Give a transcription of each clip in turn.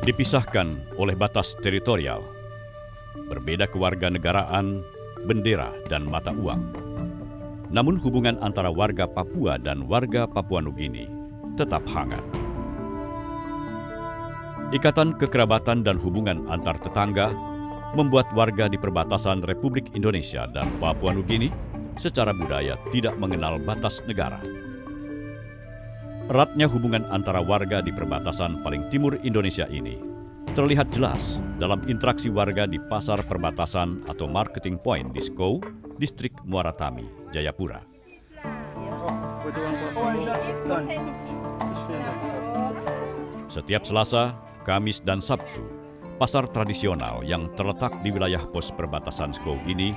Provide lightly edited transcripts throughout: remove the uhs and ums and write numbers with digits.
Dipisahkan oleh batas teritorial, berbeda kewarganegaraan, bendera, dan mata uang. Namun hubungan antara warga Papua dan warga Papua Nugini tetap hangat. Ikatan kekerabatan dan hubungan antar tetangga membuat warga di perbatasan Republik Indonesia dan Papua Nugini secara budaya tidak mengenal batas negara. Eratnya hubungan antara warga di perbatasan paling timur Indonesia ini terlihat jelas dalam interaksi warga di pasar perbatasan atau marketing point di Skou, distrik Muara Tami, Jayapura. Setiap Selasa, Kamis, dan Sabtu, pasar tradisional yang terletak di wilayah pos perbatasan Skou ini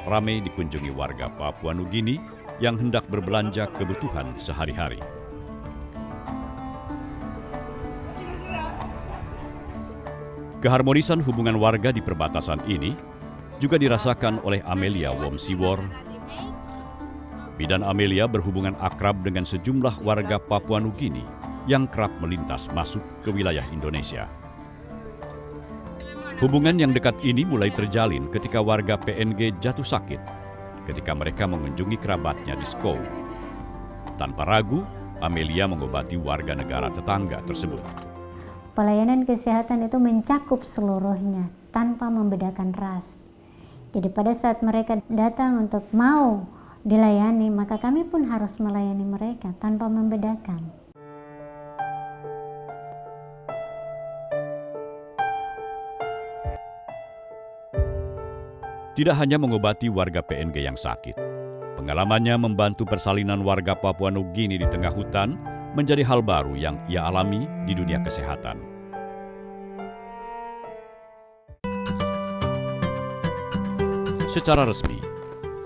ramai dikunjungi warga Papua Nugini yang hendak berbelanja kebutuhan sehari-hari. Keharmonisan hubungan warga di perbatasan ini juga dirasakan oleh Amelia Womsiwor. Bidan Amelia berhubungan akrab dengan sejumlah warga Papua Nugini yang kerap melintas masuk ke wilayah Indonesia. Hubungan yang dekat ini mulai terjalin ketika warga PNG jatuh sakit ketika mereka mengunjungi kerabatnya di Skou. Tanpa ragu, Amelia mengobati warga negara tetangga tersebut. Pelayanan kesehatan itu mencakup seluruhnya tanpa membedakan ras. Jadi pada saat mereka datang untuk mau dilayani, maka kami pun harus melayani mereka tanpa membedakan. Tidak hanya mengobati warga PNG yang sakit, pengalamannya membantu persalinan warga Papua Nugini di tengah hutan menjadi hal baru yang ia alami di dunia kesehatan. Secara resmi,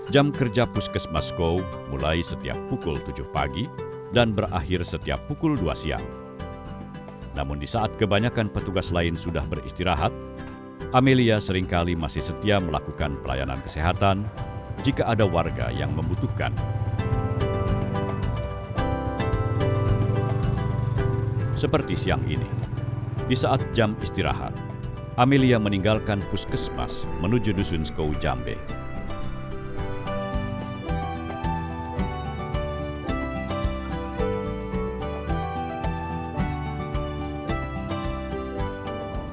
jam kerja Puskesmas Skou mulai setiap pukul 7 pagi dan berakhir setiap pukul 2 siang. Namun di saat kebanyakan petugas lain sudah beristirahat, Amelia seringkali masih setia melakukan pelayanan kesehatan jika ada warga yang membutuhkan. Seperti siang ini, di saat jam istirahat, Amelia meninggalkan puskesmas menuju dusun Skou Jambe.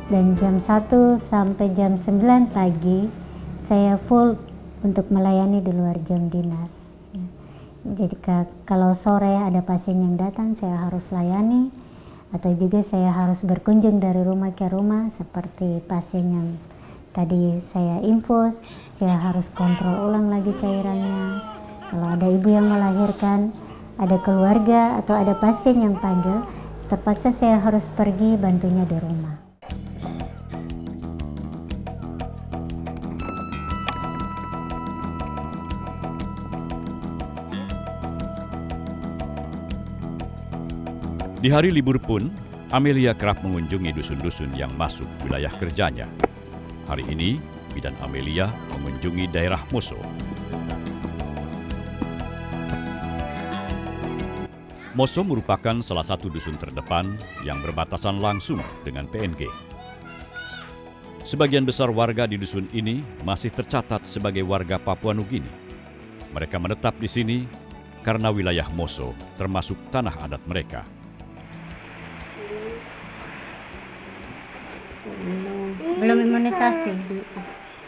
Dan jam 1 sampai jam 9 pagi, saya full untuk melayani di luar jam dinas. Jadi kalau sore ada pasien yang datang, saya harus layani. Atau juga saya harus berkunjung dari rumah ke rumah, seperti pasien yang tadi saya infus, saya harus kontrol ulang lagi cairannya. Kalau ada ibu yang melahirkan, ada keluarga atau ada pasien yang panggil, terpaksa saya harus pergi bantunya di rumah. Di hari libur pun, Amelia kerap mengunjungi dusun-dusun yang masuk wilayah kerjanya. Hari ini, Bidan Amelia mengunjungi daerah Moso. Moso merupakan salah satu dusun terdepan yang berbatasan langsung dengan PNG. Sebagian besar warga di dusun ini masih tercatat sebagai warga Papua Nugini. Mereka menetap di sini karena wilayah Moso termasuk tanah adat mereka. Belum imunisasi.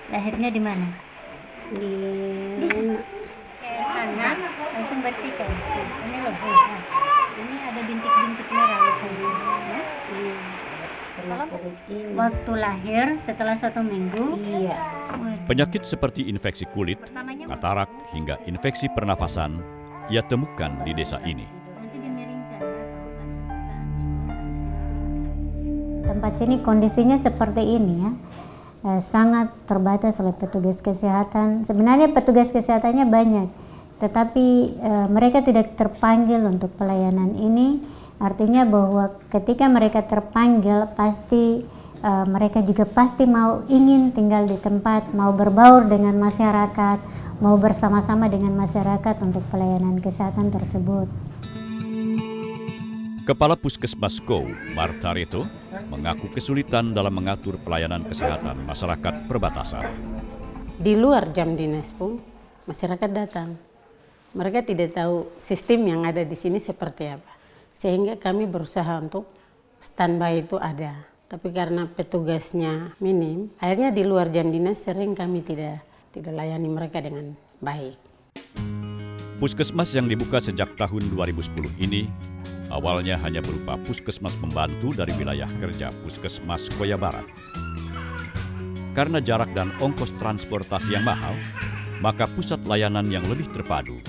Lahirnya di mana? Di kanan, langsung bersihkan. Ini loh. Ini ada bintik-bintik merah. Waktu lahir setelah 1 minggu. Iya. Penyakit seperti infeksi kulit, katarak, hingga infeksi pernafasan ia temukan di desa ini. Tempat sini kondisinya seperti ini ya, sangat terbatas oleh petugas kesehatan. Sebenarnya petugas kesehatannya banyak, tetapi mereka tidak terpanggil untuk pelayanan ini. Artinya bahwa ketika mereka terpanggil, pasti mereka juga pasti ingin tinggal di tempat, mau berbaur dengan masyarakat, mau bersama-sama dengan masyarakat untuk pelayanan kesehatan tersebut. Kepala Puskesmas Kou, Marta Reto, mengaku kesulitan dalam mengatur pelayanan kesehatan masyarakat perbatasan. Di luar jam dinas pun, masyarakat datang. Mereka tidak tahu sistem yang ada di sini seperti apa. Sehingga kami berusaha untuk standby itu ada. Tapi karena petugasnya minim, akhirnya di luar jam dinas sering kami tidak layani mereka dengan baik. Puskesmas yang dibuka sejak tahun 2010 ini awalnya hanya berupa puskesmas pembantu dari wilayah kerja Puskesmas Koya Barat. Karena jarak dan ongkos transportasi yang mahal, maka pusat layanan yang lebih terpadu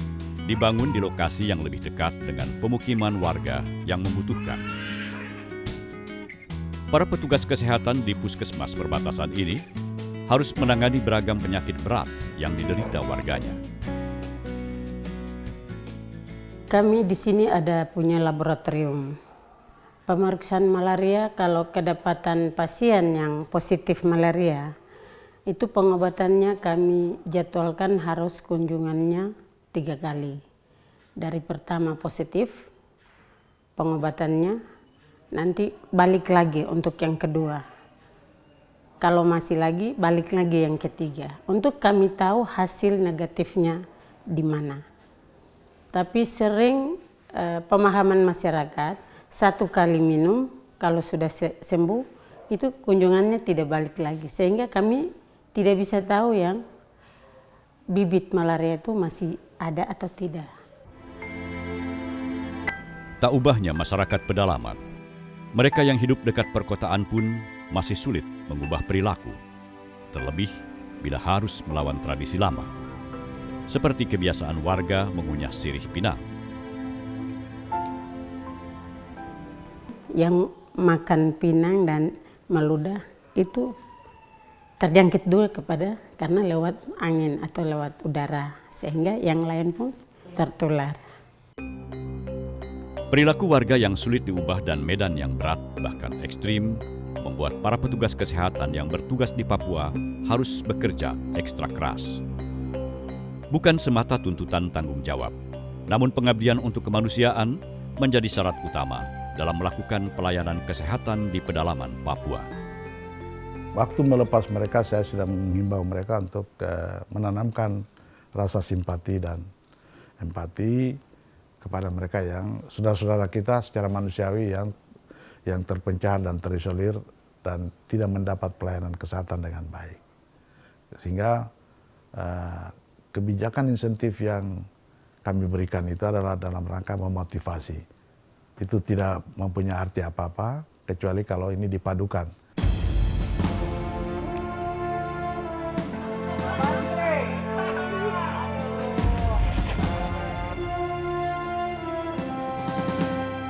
dibangun di lokasi yang lebih dekat dengan pemukiman warga yang membutuhkan. Para petugas kesehatan di puskesmas perbatasan ini harus menangani beragam penyakit berat yang diderita warganya. Kami di sini ada punya laboratorium. Pemeriksaan malaria, kalau kedapatan pasien yang positif malaria, itu pengobatannya kami jadwalkan harus kunjungannya 3 kali. Dari pertama positif, pengobatannya, nanti balik lagi untuk yang kedua. Kalau masih lagi, balik lagi yang ketiga. Untuk kami tahu hasil negatifnya di mana. Tapi sering pemahaman masyarakat, 1 kali minum, kalau sudah sembuh, itu kunjungannya tidak balik lagi. Sehingga kami tidak bisa tahu yang bibit malaria itu masih ada atau tidak. Tak ubahnya masyarakat pedalaman, mereka yang hidup dekat perkotaan pun masih sulit mengubah perilaku. Terlebih bila harus melawan tradisi lama. Seperti kebiasaan warga mengunyah sirih pinang. Yang makan pinang dan meludah itu terjangkit dulu karena lewat angin atau lewat udara, sehingga yang lain pun tertular. Perilaku warga yang sulit diubah dan medan yang berat bahkan ekstrim membuat para petugas kesehatan yang bertugas di Papua harus bekerja ekstra keras. Bukan semata tuntutan tanggung jawab, namun pengabdian untuk kemanusiaan menjadi syarat utama dalam melakukan pelayanan kesehatan di pedalaman Papua. Waktu melepas mereka, saya sudah menghimbau mereka untuk menanamkan rasa simpati dan empati kepada mereka yang saudara-saudara kita secara manusiawi yang terpencah dan terisolir dan tidak mendapat pelayanan kesehatan dengan baik. Sehingga kebijakan insentif yang kami berikan itu adalah dalam rangka memotivasi. Itu tidak mempunyai arti apa-apa, kecuali kalau ini dipadukan.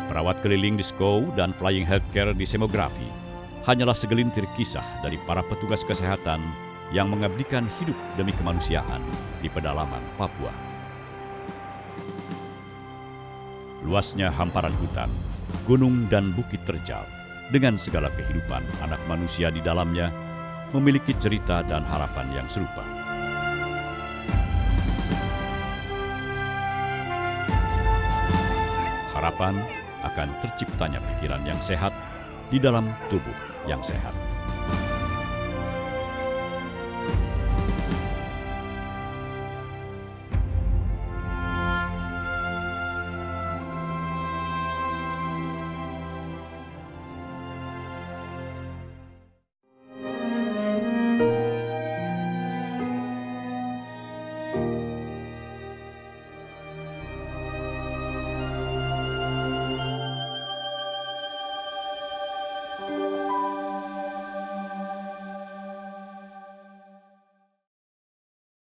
Perawat keliling di SCOW dan Flying Healthcare di Semografi hanyalah segelintir kisah dari para petugas kesehatan yang mengabdikan hidup demi kemanusiaan di pedalaman Papua. Luasnya hamparan hutan, gunung dan bukit terjal, dengan segala kehidupan anak manusia di dalamnya, memiliki cerita dan harapan yang serupa. Harapan akan terciptanya pikiran yang sehat di dalam tubuh yang sehat.